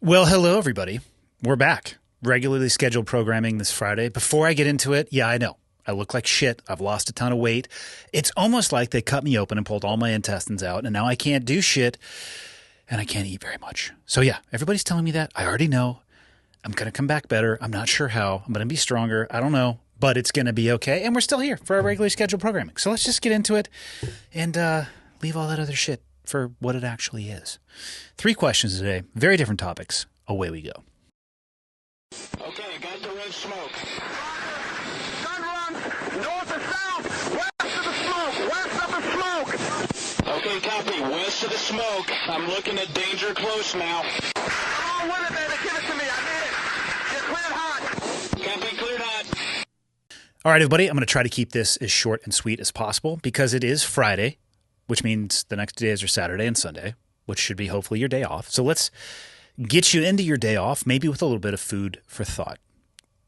Well, hello, everybody. We're back. Regularly scheduled programming this Friday. Before I get into it, yeah, I know. I look like shit. I've lost a ton of weight. It's almost like they cut me open and pulled all my intestines out, and now I can't do shit, and I can't eat very much. So, yeah, everybody's telling me that. I already know. I'm going to come back better. I'm not sure how. I'm going to be stronger. I don't know, but it's going to be okay, and we're still here for our regularly scheduled programming. So let's just get into it and leave all that other shit for what it actually is. 3 questions today, very different topics. Away we go. Okay, got the red smoke. Gun run, north and south, west of the smoke, west of the smoke. Okay, copy, west of the smoke. I'm looking at danger close now. Come on with it, baby, give it to me, I need it. Get cleared hot. Copy, cleared hot. All right, everybody, I'm going to try to keep this as short and sweet as possible because it is Friday, which means the next 2 days are Saturday and Sunday, which should be hopefully your day off. So let's get you into your day off, maybe with a little bit of food for thought.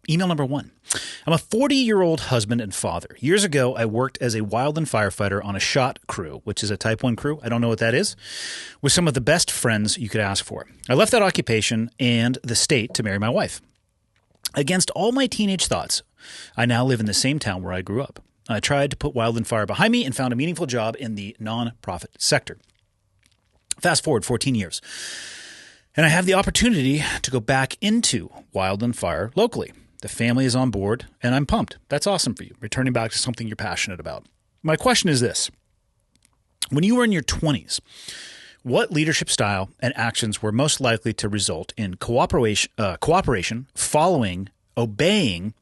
Email number 1. I'm a 40-year-old husband and father. Years ago, I worked as a wildland firefighter on a shot crew, which is a Type 1 crew. I don't know what that is. With some of the best friends you could ask for. I left that occupation and the state to marry my wife. Against all my teenage thoughts, I now live in the same town where I grew up. I tried to put wildland fire behind me and found a meaningful job in the nonprofit sector. Fast forward 14 years, and I have the opportunity to go back into wildland fire locally. The family is on board, and I'm pumped. That's awesome for you, returning back to something you're passionate about. My question is this. When you were in your 20s, what leadership style and actions were most likely to result in cooperation, following, obeying?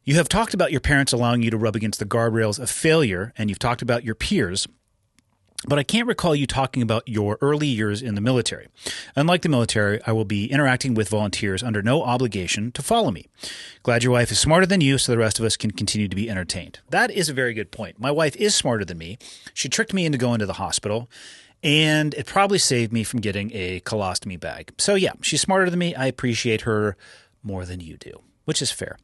You have talked about your parents allowing you to rub against the guardrails of failure, and you've talked about your peers, but I can't recall you talking about your early years in the military. Unlike the military, I will be interacting with volunteers under no obligation to follow me. Glad your wife is smarter than you so the rest of us can continue to be entertained. That is a very good point. My wife is smarter than me. She tricked me into going to the hospital, and it probably saved me from getting a colostomy bag. So yeah, she's smarter than me. I appreciate her more than you do, which is fair.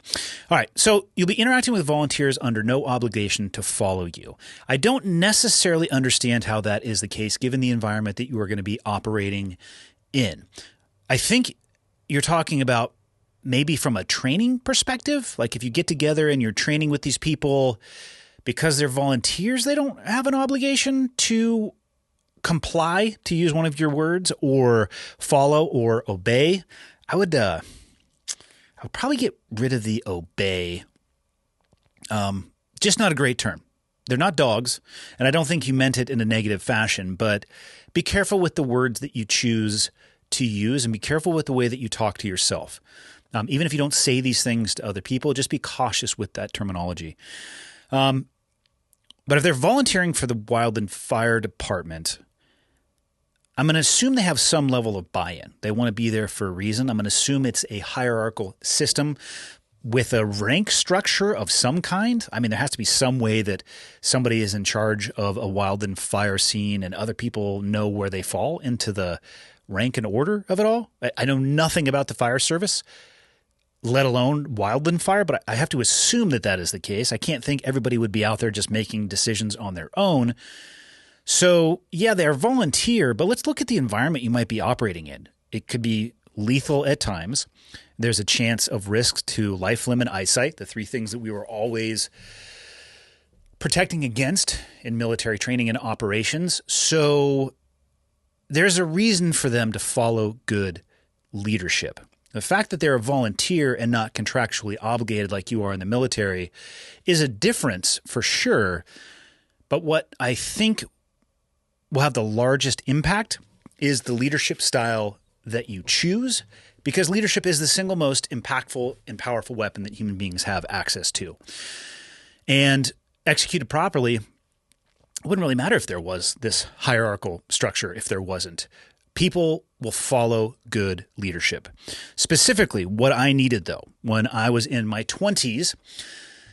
All right, so you'll be interacting with volunteers under no obligation to follow you. I don't necessarily understand how that is the case given the environment that you are going to be operating in. I think you're talking about maybe from a training perspective, like if you get together and you're training with these people because they're volunteers, they don't have an obligation to comply, to use one of your words, or follow or obey. I would probably get rid of the obey. Just not a great term. They're not dogs, and I don't think you meant it in a negative fashion, but be careful with the words that you choose to use and be careful with the way that you talk to yourself. Even if you don't say these things to other people, just be cautious with that terminology. But if they're volunteering for the Wildland Fire Department, I'm going to assume they have some level of buy-in. They want to be there for a reason. I'm going to assume it's a hierarchical system with a rank structure of some kind. I mean, there has to be some way that somebody is in charge of a wildland fire scene and other people know where they fall into the rank and order of it all. I know nothing about the fire service, let alone wildland fire, but I have to assume that that is the case. I can't think everybody would be out there just making decisions on their own. So, yeah, they're volunteer, but let's look at the environment you might be operating in. It could be lethal at times. There's a chance of risk to life, limb, and eyesight, the 3 things that we were always protecting against in military training and operations. So there's a reason for them to follow good leadership. The fact that they're a volunteer and not contractually obligated like you are in the military is a difference for sure. But what I think will have the largest impact is the leadership style that you choose, because leadership is the single most impactful and powerful weapon that human beings have access to. And executed properly, it wouldn't really matter if there was this hierarchical structure, if there wasn't. People will follow good leadership. Specifically, what I needed, though, when I was in my 20s,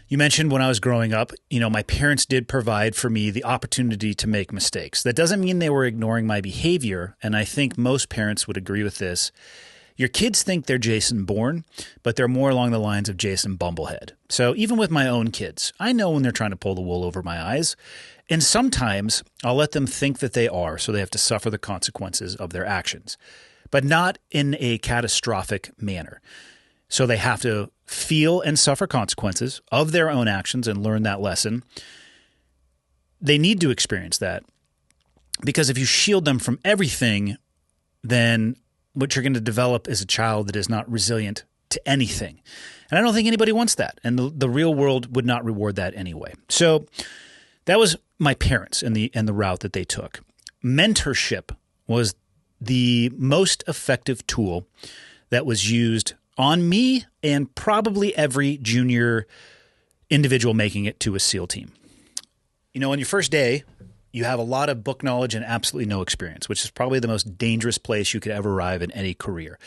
you mentioned when I was growing up, my parents did provide for me the opportunity to make mistakes. That doesn't mean they were ignoring my behavior, and I think most parents would agree with this. Your kids think they're Jason Bourne, but they're more along the lines of Jason Bumblehead. So even with my own kids, I know when they're trying to pull the wool over my eyes, and sometimes I'll let them think that they are, so they have to suffer the consequences of their actions. but not in a catastrophic manner. So they have to feel and suffer consequences of their own actions and learn that lesson. They need to experience that, because if you shield them from everything, then what you're going to develop is a child that is not resilient to anything. And I don't think anybody wants that. And the real world would not reward that anyway. So that was my parents and the route that they took. Mentorship was the most effective tool that was used on me and probably every junior individual making it to a SEAL team. You know, on your first day, you have a lot of book knowledge and absolutely no experience, which is probably the most dangerous place you could ever arrive in any career.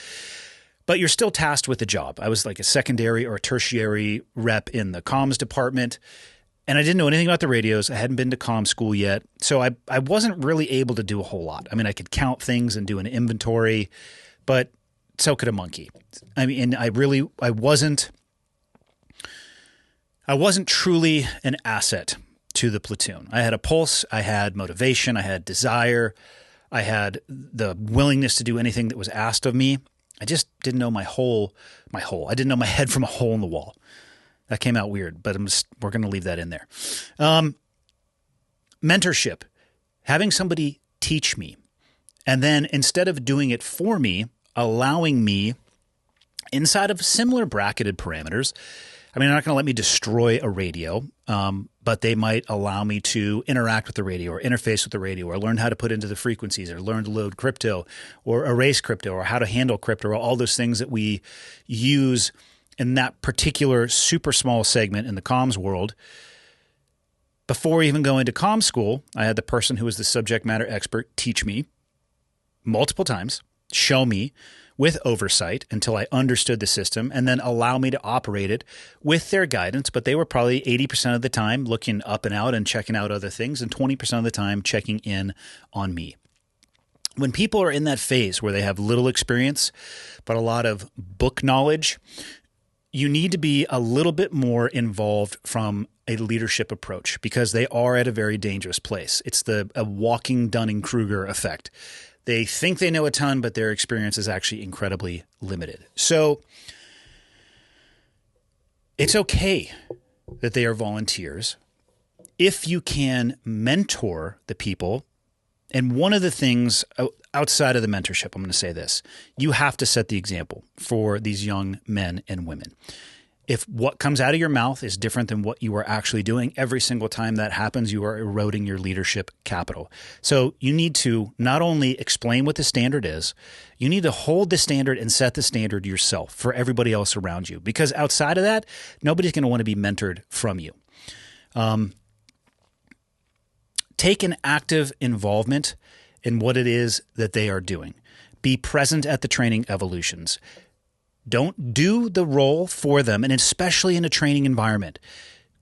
But you're still tasked with the job. I was like a secondary or a tertiary rep in the comms department, and I didn't know anything about the radios. I hadn't been to comm school yet, so I wasn't really able to do a whole lot. I mean, I could count things and do an inventory, but so could a monkey. I mean, I wasn't truly an asset to the platoon. I had a pulse, I had motivation, I had desire, I had the willingness to do anything that was asked of me. I just didn't know my hole. I didn't know my head from a hole in the wall. That came out weird, but we're going to leave that in there. Mentorship, having somebody teach me, and then instead of doing it for me, allowing me inside of similar bracketed parameters. I mean, they're not going to let me destroy a radio, but they might allow me to interact with the radio or interface with the radio or learn how to put into the frequencies or learn to load crypto or erase crypto or how to handle crypto or all those things that we use in that particular super small segment in the comms world. Before even going to comm school, I had the person who was the subject matter expert teach me multiple times, show me with oversight until I understood the system, and then allow me to operate it with their guidance. But they were probably 80% of the time looking up and out and checking out other things, and 20% of the time checking in on me. When people are in that phase where they have little experience, but a lot of book knowledge, you need to be a little bit more involved from a leadership approach, because they are at a very dangerous place. It's a walking Dunning-Kruger effect. They think they know a ton, but their experience is actually incredibly limited. So it's okay that they are volunteers if you can mentor the people. And one of the things outside of the mentorship, I'm going to say this, you have to set the example for these young men and women. If what comes out of your mouth is different than what you are actually doing, every single time that happens, you are eroding your leadership capital. So you need to not only explain what the standard is, you need to hold the standard and set the standard yourself for everybody else around you. Because outside of that, nobody's going to want to be mentored from you. Take an active involvement in what it is that they are doing. Be present at the training evolutions. Don't do the role for them, and especially in a training environment.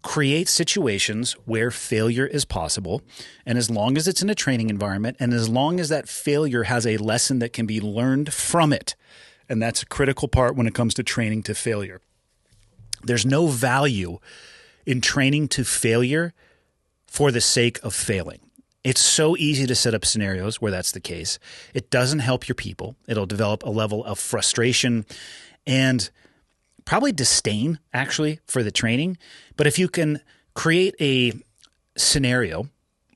Create situations where failure is possible, and as long as it's in a training environment, and as long as that failure has a lesson that can be learned from it, and that's a critical part when it comes to training to failure. There's no value in training to failure for the sake of failing. It's so easy to set up scenarios where that's the case. It doesn't help your people. It'll develop a level of frustration and probably disdain, actually, for the training. But if you can create a scenario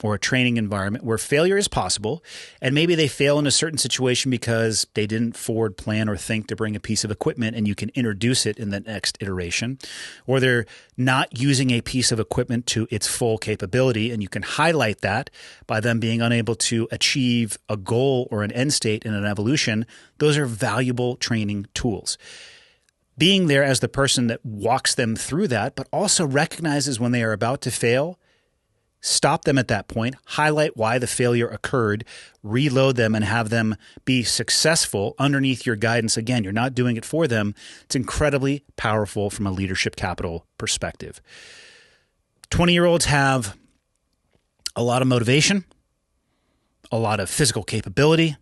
or a training environment where failure is possible, and maybe they fail in a certain situation because they didn't forward plan or think to bring a piece of equipment, and you can introduce it in the next iteration, or they're not using a piece of equipment to its full capability, and you can highlight that by them being unable to achieve a goal or an end state in an evolution. Those are valuable training tools. Being there as the person that walks them through that, but also recognizes when they are about to fail, stop them at that point, highlight why the failure occurred, reload them, and have them be successful underneath your guidance. Again, you're not doing it for them. It's incredibly powerful from a leadership capital perspective. 20-year-olds have a lot of motivation, a lot of physical capability,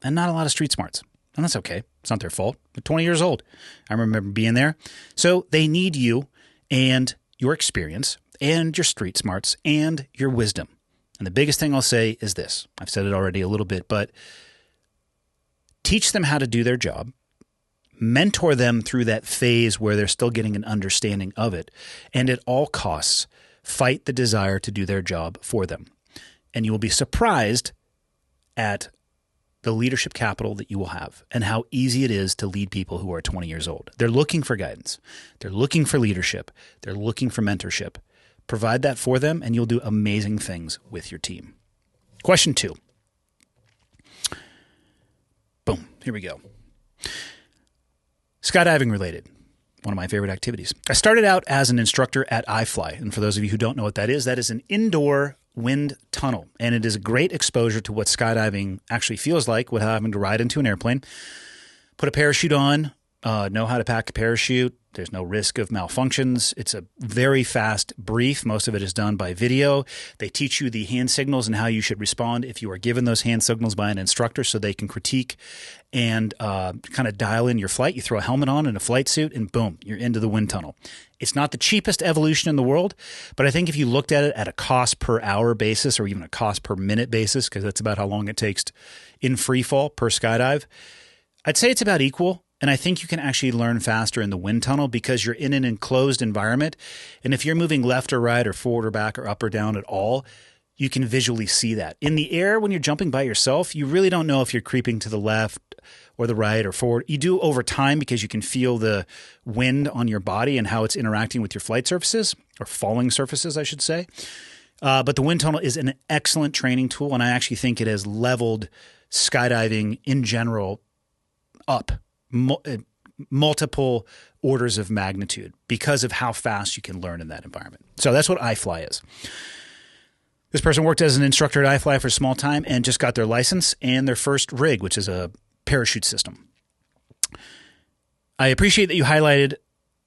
and not a lot of street smarts. And that's okay. It's not their fault. They're 20 years old. I remember being there. So they need you and your experience and your street smarts and your wisdom. And the biggest thing I'll say is this. I've said it already a little bit, but teach them how to do their job, mentor them through that phase where they're still getting an understanding of it, and at all costs, fight the desire to do their job for them. And you will be surprised at the leadership capital that you will have and how easy it is to lead people who are 20 years old. They're looking for guidance. They're looking for leadership. They're looking for mentorship. Provide that for them, and you'll do amazing things with your team. Question 2. Boom. Here we go. Skydiving related. One of my favorite activities. I started out as an instructor at iFly. And for those of you who don't know what that is an indoor wind tunnel. And it is a great exposure to what skydiving actually feels like without having to ride into an airplane. Put a parachute on, know how to pack a parachute. There's no risk of malfunctions. It's a very fast brief. Most of it is done by video. They teach you the hand signals and how you should respond if you are given those hand signals by an instructor so they can critique and kind of dial in your flight. You throw a helmet on and a flight suit and boom, you're into the wind tunnel. It's not the cheapest evolution in the world, but I think if you looked at it at a cost per hour basis or even a cost per minute basis, because that's about how long it takes in free fall per skydive, I'd say it's about equal. And I think you can actually learn faster in the wind tunnel because you're in an enclosed environment. And if you're moving left or right or forward or back or up or down at all, you can visually see that. In the air, when you're jumping by yourself, you really don't know if you're creeping to the left or the right or forward. You do over time because you can feel the wind on your body and how it's interacting with your flight surfaces or falling surfaces, I should say. But the wind tunnel is an excellent training tool. And I actually think it has leveled skydiving in general up multiple orders of magnitude because of how fast you can learn in that environment. So that's what iFly is. This person worked as an instructor at iFly for a small time and just got their license and their first rig, which is a parachute system. I appreciate that you highlighted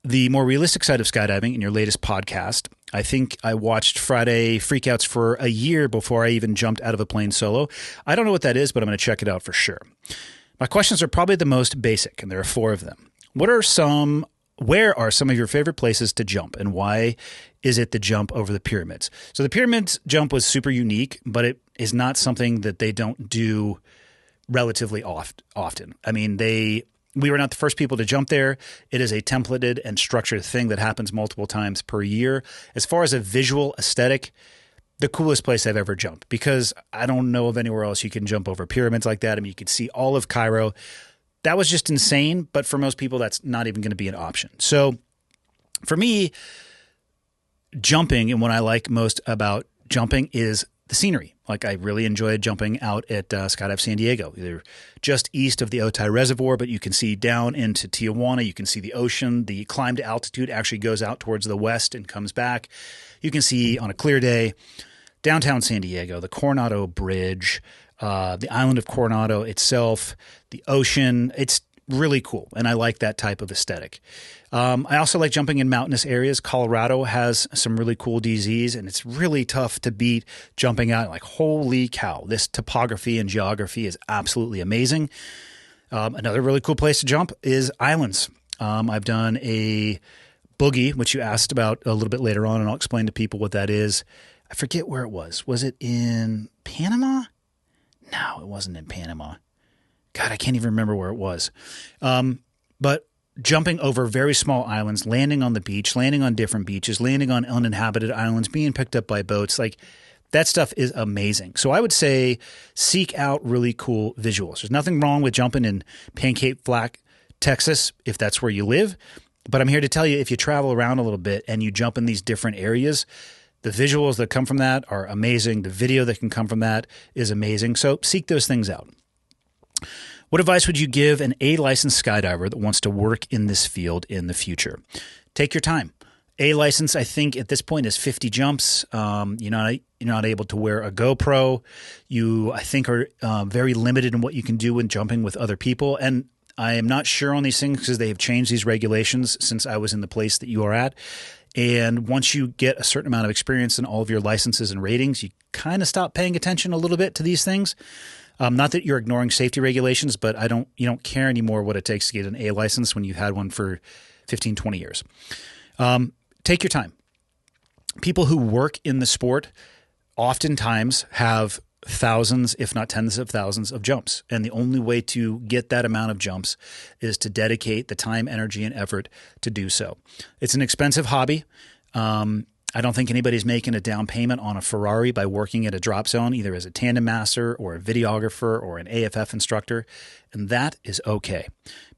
the more realistic side of skydiving in your latest podcast. I think I watched Friday Freakouts for a year before I even jumped out of a plane solo. I don't know what that is, but I'm going to check it out for sure. My questions are probably the most basic, and there are 4 of them. Where are some of your favorite places to jump, and why is it the jump over the pyramids? So the pyramids jump was super unique, but it is not something that they don't do relatively often. I mean, we were not the first people to jump there. It is a templated and structured thing that happens multiple times per year. As far as a visual aesthetic, the coolest place I've ever jumped, because I don't know of anywhere else you can jump over pyramids like that. I mean, you could see all of Cairo. That was just insane, but for most people, that's not even going to be an option. So for me, jumping and what I like most about jumping is the scenery. Like I really enjoyed jumping out at Skydive San Diego. They're just east of the Otay Reservoir, but you can see down into Tijuana. You can see the ocean. The climb to altitude actually goes out towards the west and comes back. You can see on a clear day downtown San Diego, the Coronado Bridge, the island of Coronado itself, the ocean. It's really cool, and I like that type of aesthetic. I also like jumping in mountainous areas. Colorado has some really cool DZs, and it's really tough to beat jumping out. Like, holy cow, this topography and geography is absolutely amazing. Another really cool place to jump is islands. I've done a boogie, which you asked about a little bit later on, and I'll explain to people what that is. I forget where it was. Was it in Panama? No, it wasn't in Panama. God, I can't even remember where it was. But jumping over very small islands, landing on the beach, landing on different beaches, landing on uninhabited islands, being picked up by boats, like that stuff is amazing. So I would say seek out really cool visuals. There's nothing wrong with jumping in Pancake Flat, Texas, if that's where you live. But I'm here to tell you, if you travel around a little bit and you jump in these different areas, the visuals that come from that are amazing. The video that can come from that is amazing. So seek those things out. What advice would you give an A-licensed skydiver that wants to work in this field in the future? Take your time. A-license, I think, at this point is 50 jumps. You're not able to wear a GoPro. You, I think, are very limited in what you can do when jumping with other people. And I am not sure on these things because they have changed these regulations since I was in the place that you are at. And once you get a certain amount of experience in all of your licenses and ratings, you kind of stop paying attention a little bit to these things. Not that you're ignoring safety regulations, but you don't care anymore what it takes to get an A license when you've had one for 15, 20 years. Take your time. People who work in the sport oftentimes have thousands, if not tens of thousands of jumps. And the only way to get that amount of jumps is to dedicate the time, energy, and effort to do so. It's an expensive hobby. I don't think anybody's making a down payment on a Ferrari by working at a drop zone, either as a tandem master or a videographer or an AFF instructor. And that is okay,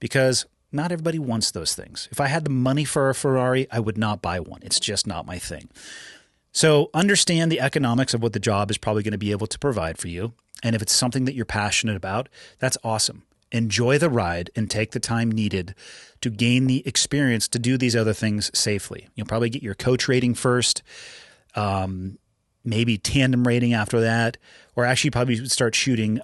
because not everybody wants those things. If I had the money for a Ferrari, I would not buy one. It's just not my thing. So understand the economics of what the job is probably going to be able to provide for you. And if it's something that you're passionate about, that's awesome. Enjoy the ride and take the time needed to gain the experience to do these other things safely. You'll probably get your coach rating first, maybe tandem rating after that, or actually probably start shooting,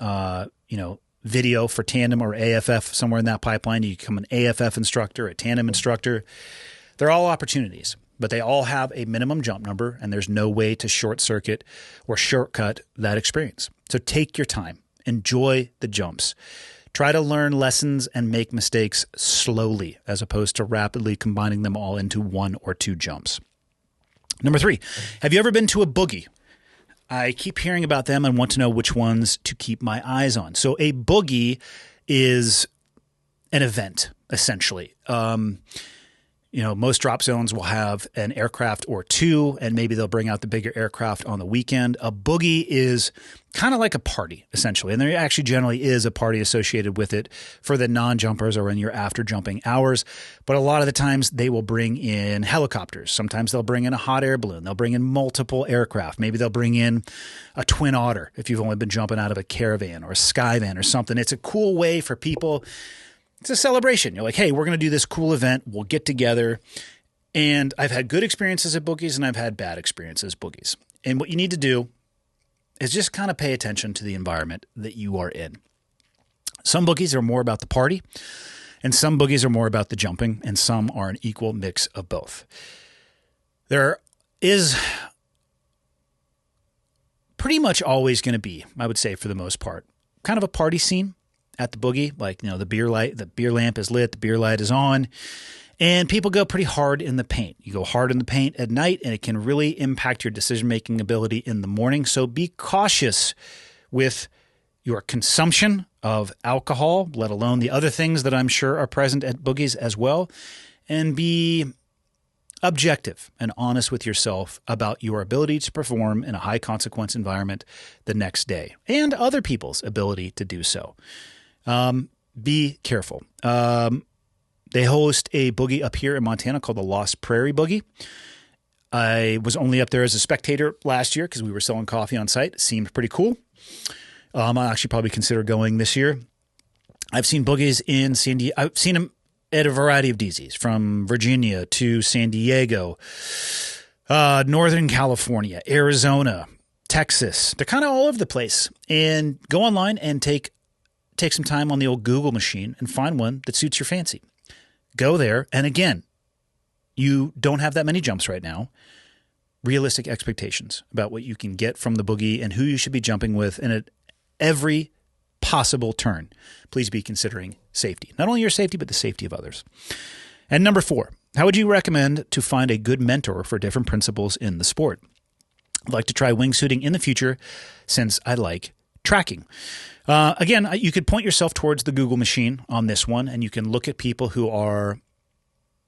video for tandem or AFF somewhere in that pipeline. You become an AFF instructor, a tandem instructor. They're all opportunities, but they all have a minimum jump number, and there's no way to short circuit or shortcut that experience. So take your time, enjoy the jumps. Try to learn lessons and make mistakes slowly as opposed to rapidly combining them all into one or two jumps. Number 3, have you ever been to a boogie? I keep hearing about them and want to know which ones to keep my eyes on. So a boogie is an event, essentially. Most drop zones will have an aircraft or two, and maybe they'll bring out the bigger aircraft on the weekend. A boogie is kind of like a party, essentially. And there actually generally is a party associated with it for the non-jumpers or in your after jumping hours. But a lot of the times they will bring in helicopters. Sometimes they'll bring in a hot air balloon. They'll bring in multiple aircraft. Maybe they'll bring in a twin otter if you've only been jumping out of a caravan or a skyvan or something. It's a cool way for people. It's a celebration. You're like, hey, we're going to do this cool event. We'll get together. And I've had good experiences at boogies and I've had bad experiences at boogies. And what you need to do is just kind of pay attention to the environment that you are in. Some boogies are more about the party, and some boogies are more about the jumping, and some are an equal mix of both. There is pretty much always going to be, I would say for the most part, kind of a party scene at the boogie. Like, the beer lamp is lit, the beer light is on, and people go pretty hard in the paint. You go hard in the paint at night, and it can really impact your decision-making ability in the morning. So be cautious with your consumption of alcohol, let alone the other things that I'm sure are present at boogies as well, and be objective and honest with yourself about your ability to perform in a high-consequence environment the next day, and other people's ability to do so. Be careful. They host a boogie up here in Montana called the Lost Prairie Boogie. I was only up there as a spectator last year because we were selling coffee on site. It seemed pretty cool. I'll actually probably consider going this year. I've seen boogies in San Diego. I've seen them at a variety of DZs, from Virginia to San Diego, Northern California, Arizona, Texas. They're kind of all over the place. And go online and take some time on the old Google machine and find one that suits your fancy. Go there. And again, you don't have that many jumps right now. Realistic expectations about what you can get from the boogie and who you should be jumping with. And at every possible turn, please be considering safety. Not only your safety, but the safety of others. And number 4, how would you recommend to find a good mentor for different principles in the sport? I'd like to try wingsuiting in the future since I like tracking. Again, you could point yourself towards the Google machine on this one, and you can look at people who are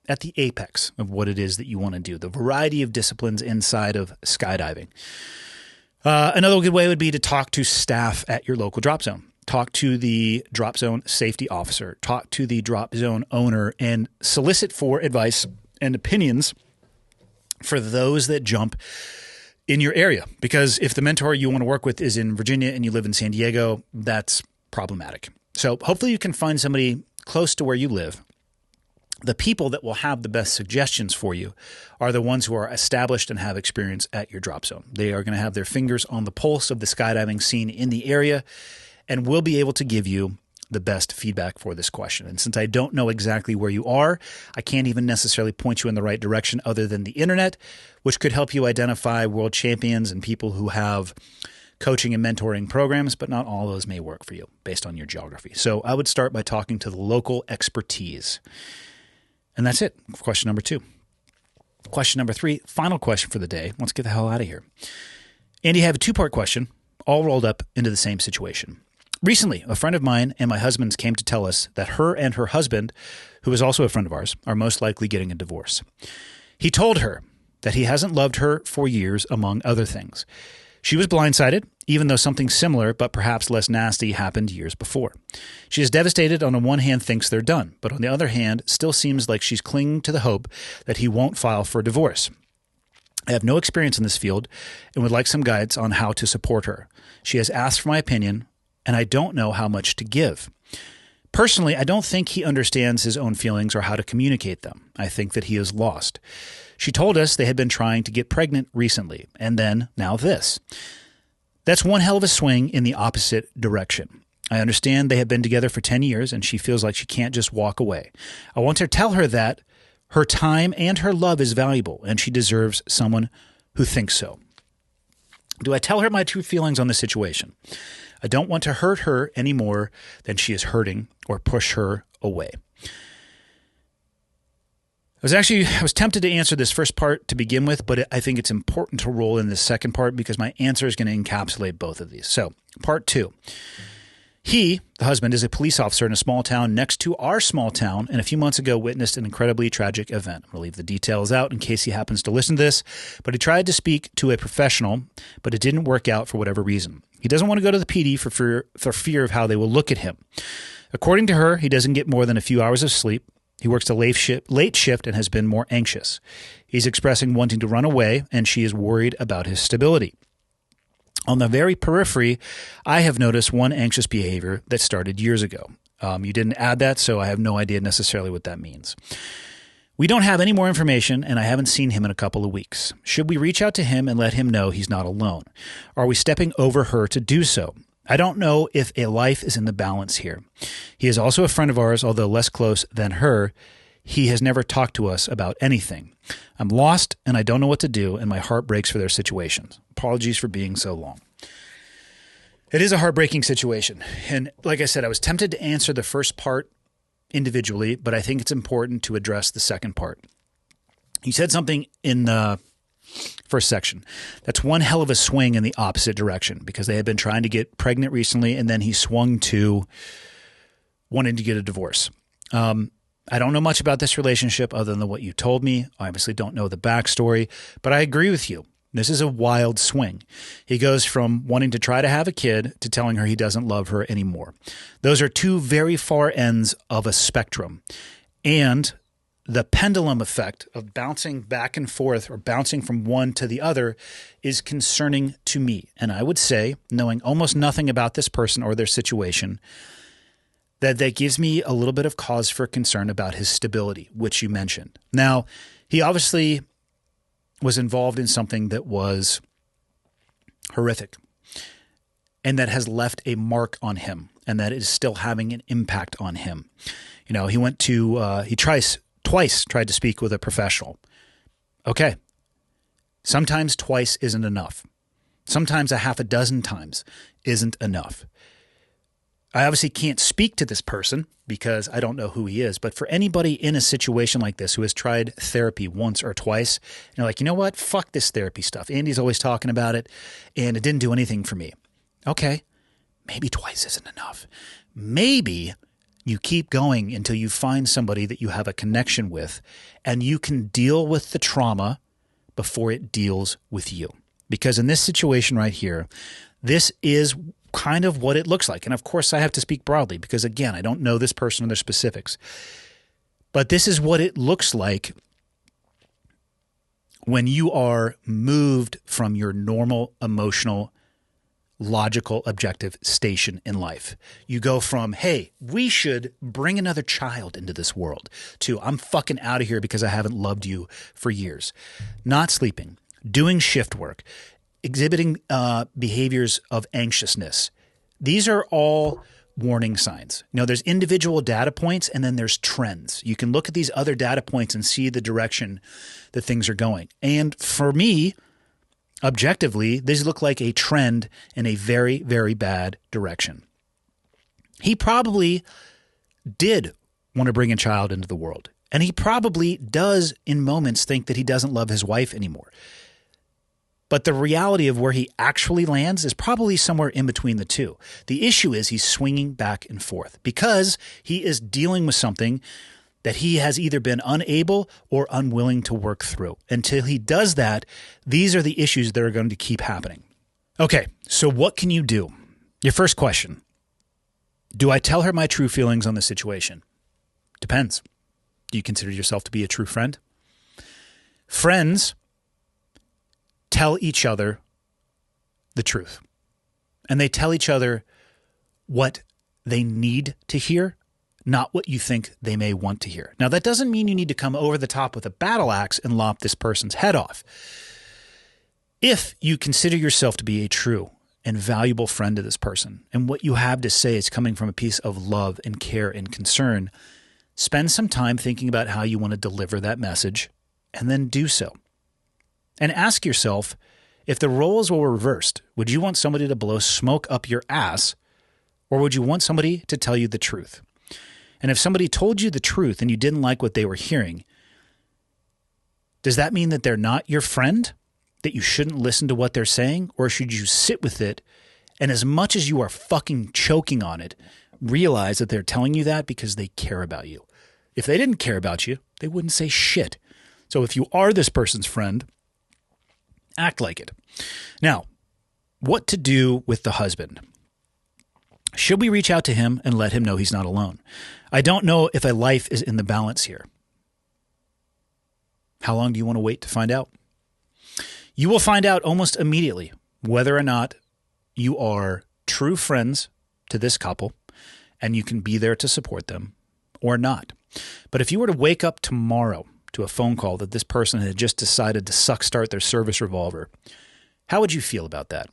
at the apex of what it is that you want to do, the variety of disciplines inside of skydiving. Another good way would be to talk to staff at your local drop zone. Talk to the drop zone safety officer. Talk to the drop zone owner and solicit for advice and opinions for those that jump in your area. Because if the mentor you want to work with is in Virginia and you live in San Diego, that's problematic. So hopefully you can find somebody close to where you live. The people that will have the best suggestions for you are the ones who are established and have experience at your drop zone. They are going to have their fingers on the pulse of the skydiving scene in the area and will be able to give you the best feedback for this question. And since I don't know exactly where you are, I can't even necessarily point you in the right direction other than the internet, which could help you identify world champions and people who have coaching and mentoring programs, but not all those may work for you based on your geography. So I would start by talking to the local expertise. And that's it for question number 2. Question number 3, final question for the day. Let's get the hell out of here. Andy, I have a 2-part question all rolled up into the same situation. Recently, a friend of mine and my husband's came to tell us that her and her husband, who is also a friend of ours, are most likely getting a divorce. He told her that he hasn't loved her for years, among other things. She was blindsided, even though something similar, but perhaps less nasty, happened years before. She is devastated. On the one hand, thinks they're done, but on the other hand, still seems like she's clinging to the hope that he won't file for a divorce. I have no experience in this field and would like some guidance on how to support her. She has asked for my opinion, and I don't know how much to give. Personally, I don't think he understands his own feelings or how to communicate them. I think that he is lost. She told us they had been trying to get pregnant recently, and then now this. That's one hell of a swing in the opposite direction. I understand they have been together for 10 years, and she feels like she can't just walk away. I want to tell her that her time and her love is valuable, and she deserves someone who thinks so. Do I tell her my true feelings on the situation? I don't want to hurt her any more than she is hurting or push her away. I was tempted to answer this first part to begin with, but I think it's important to roll in this second part because my answer is going to encapsulate both of these. So, part 2. He, the husband, is a police officer in a small town next to our small town, and a few months ago witnessed an incredibly tragic event. I'll leave the details out in case he happens to listen to this, but he tried to speak to a professional, but it didn't work out for whatever reason. He doesn't want to go to the PD for fear of how they will look at him. According to her, he doesn't get more than a few hours of sleep. He works a late shift and has been more anxious. He's expressing wanting to run away, and she is worried about his stability. On the very periphery, I have noticed one anxious behavior that started years ago. You didn't add that, so I have no idea necessarily what that means. We don't have any more information, and I haven't seen him in a couple of weeks. Should we reach out to him and let him know he's not alone? Are we stepping over her to do so? I don't know if a life is in the balance here. He is also a friend of ours, although less close than her. He has never talked to us about anything. I'm lost, and I don't know what to do, and my heart breaks for their situations. Apologies for being so long. It is a heartbreaking situation. And like I said, I was tempted to answer the first part individually, but I think it's important to address the second part. You said something in the first section. That's one hell of a swing in the opposite direction because they had been trying to get pregnant recently, and then he swung to wanting to get a divorce. I don't know much about this relationship other than what you told me. I obviously don't know the backstory, but I agree with you. This is a wild swing. He goes from wanting to try to have a kid to telling her he doesn't love her anymore. Those are two very far ends of a spectrum. And the pendulum effect of bouncing back and forth or bouncing from one to the other is concerning to me. And I would say, knowing almost nothing about this person or their situation, that gives me a little bit of cause for concern about his stability, which you mentioned. Now, he obviously was involved in something that was horrific and that has left a mark on him and that is still having an impact on him. You know, he went to, he twice tried to speak with a professional. Okay. Sometimes twice isn't enough. Sometimes a half a dozen times isn't enough. I obviously can't speak to this person because I don't know who he is, but for anybody in a situation like this who has tried therapy once or twice, and they're like, you know what? Fuck this therapy stuff. Andy's always talking about it, and it didn't do anything for me. Okay, maybe twice isn't enough. Maybe you keep going until you find somebody that you have a connection with, and you can deal with the trauma before it deals with you. Because in this situation right here, this is kind of what it looks like. And of course, I have to speak broadly because, again, I don't know this person or their specifics. But this is what it looks like when you are moved from your normal, emotional, logical, objective station in life. You go from, hey, we should bring another child into this world, to I'm fucking out of here because I haven't loved you for years. Not sleeping, doing shift work, exhibiting behaviors of anxiousness. These are all warning signs. You know, there's individual data points and then there's trends. You can look at these other data points and see the direction that things are going. And for me, objectively, these look like a trend in a very, very bad direction. He probably did want to bring a child into the world. And he probably does in moments think that he doesn't love his wife anymore. But the reality of where he actually lands is probably somewhere in between the two. The issue is he's swinging back and forth because he is dealing with something that he has either been unable or unwilling to work through. Until he does that, these are the issues that are going to keep happening. Okay, so what can you do? Your first question, do I tell her my true feelings on the situation? Depends. Do you consider yourself to be a true friend? Friends tell each other the truth. And they tell each other what they need to hear, not what you think they may want to hear. Now, that doesn't mean you need to come over the top with a battle axe and lop this person's head off. If you consider yourself to be a true and valuable friend to this person, and what you have to say is coming from a piece of love and care and concern, spend some time thinking about how you want to deliver that message, and then do so. And ask yourself, if the roles were reversed, would you want somebody to blow smoke up your ass, or would you want somebody to tell you the truth? And if somebody told you the truth and you didn't like what they were hearing, does that mean that they're not your friend? That you shouldn't listen to what they're saying? Or should you sit with it, and as much as you are fucking choking on it, realize that they're telling you that because they care about you? If they didn't care about you, they wouldn't say shit. So if you are this person's friend, act like it. Now, what to do with the husband? Should we reach out to him and let him know he's not alone? I don't know if a life is in the balance here. How long do you want to wait to find out? You will find out almost immediately whether or not you are true friends to this couple and you can be there to support them or not. But if you were to wake up tomorrow to a phone call that this person had just decided to suck start their service revolver, how would you feel about that?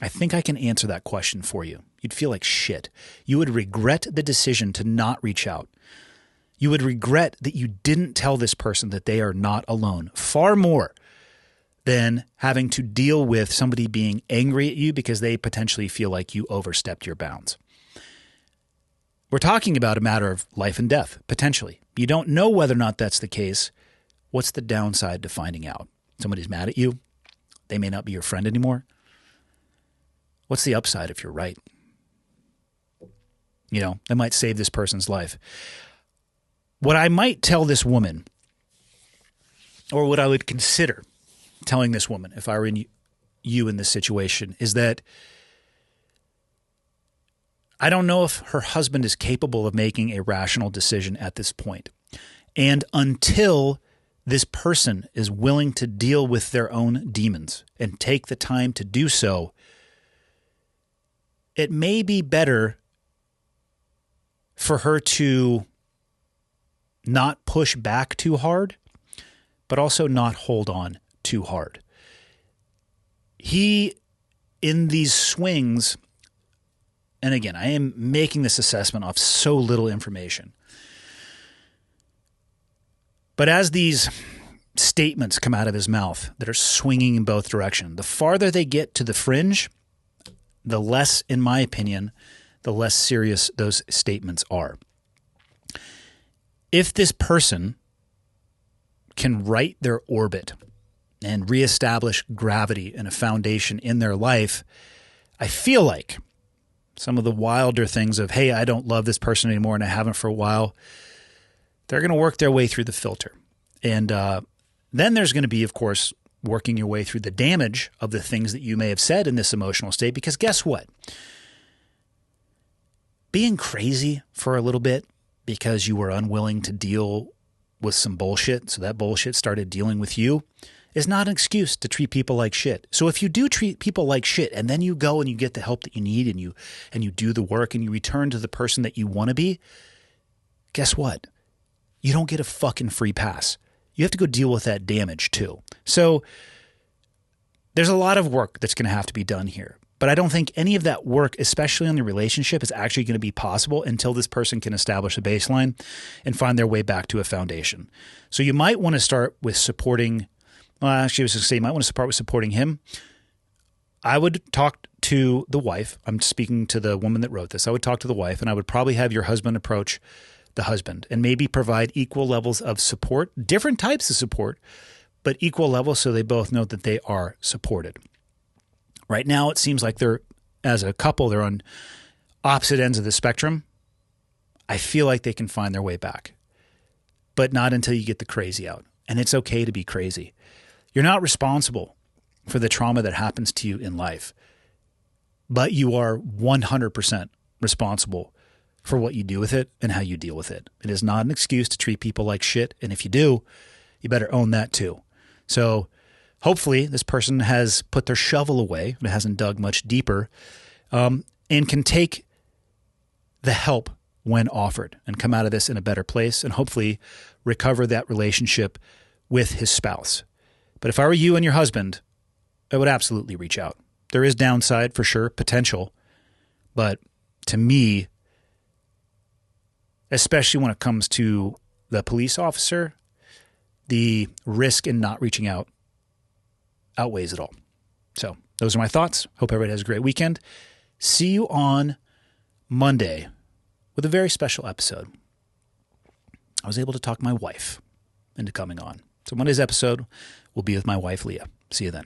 I think I can answer that question for you. You'd feel like shit. You would regret the decision to not reach out. You would regret that you didn't tell this person that they are not alone, far more than having to deal with somebody being angry at you because they potentially feel like you overstepped your bounds. We're talking about a matter of life and death, potentially. You don't know whether or not that's the case. What's the downside to finding out? Somebody's mad at you. They may not be your friend anymore. What's the upside if you're right? You know, that might save this person's life. What I might tell this woman, or what I would consider telling this woman if I were you in this situation, is that I don't know if her husband is capable of making a rational decision at this point. And until this person is willing to deal with their own demons and take the time to do so, it may be better for her to not push back too hard, but also not hold on too hard. He, in these swings, and again, I am making this assessment off so little information, but as these statements come out of his mouth that are swinging in both directions, the farther they get to the fringe, the less, in my opinion, the less serious those statements are. If this person can right their orbit and reestablish gravity and a foundation in their life, I feel like some of the wilder things of, hey, I don't love this person anymore and I haven't for a while, they're going to work their way through the filter. And then there's going to be, of course, working your way through the damage of the things that you may have said in this emotional state. Because guess what? Being crazy for a little bit because you were unwilling to deal with some bullshit, so that bullshit started dealing with you, is not an excuse to treat people like shit. So if you do treat people like shit and then you go and you get the help that you need and you do the work and you return to the person that you want to be, guess what? You don't get a fucking free pass. You have to go deal with that damage too. So there's a lot of work that's going to have to be done here. But I don't think any of that work, especially on the relationship, is actually going to be possible until this person can establish a baseline and find their way back to a foundation. So you might want to start with supporting, well, actually I was going to say you might want to start with supporting him. I would talk to the wife. I'm speaking to the woman that wrote this. I would talk to the wife, and I would probably have your husband approach the husband and maybe provide equal levels of support, different types of support, but equal level so they both know that they are supported. Right now, it seems like as a couple, they're on opposite ends of the spectrum. I feel like they can find their way back, but not until you get the crazy out. And it's okay to be crazy. You're not responsible for the trauma that happens to you in life, but you are 100% responsible for what you do with it and how you deal with it. It is not an excuse to treat people like shit. And if you do, you better own that too. So hopefully this person has put their shovel away and hasn't dug much deeper, and can take the help when offered and come out of this in a better place and hopefully recover that relationship with his spouse. But if I were you and your husband, I would absolutely reach out. There is downside for sure, potential, but to me, especially when it comes to the police officer, the risk in not reaching out outweighs it all. So those are my thoughts. Hope everybody has a great weekend. See you on Monday with a very special episode. I was able to talk my wife into coming on. So Monday's episode will be with my wife, Leah. See you then.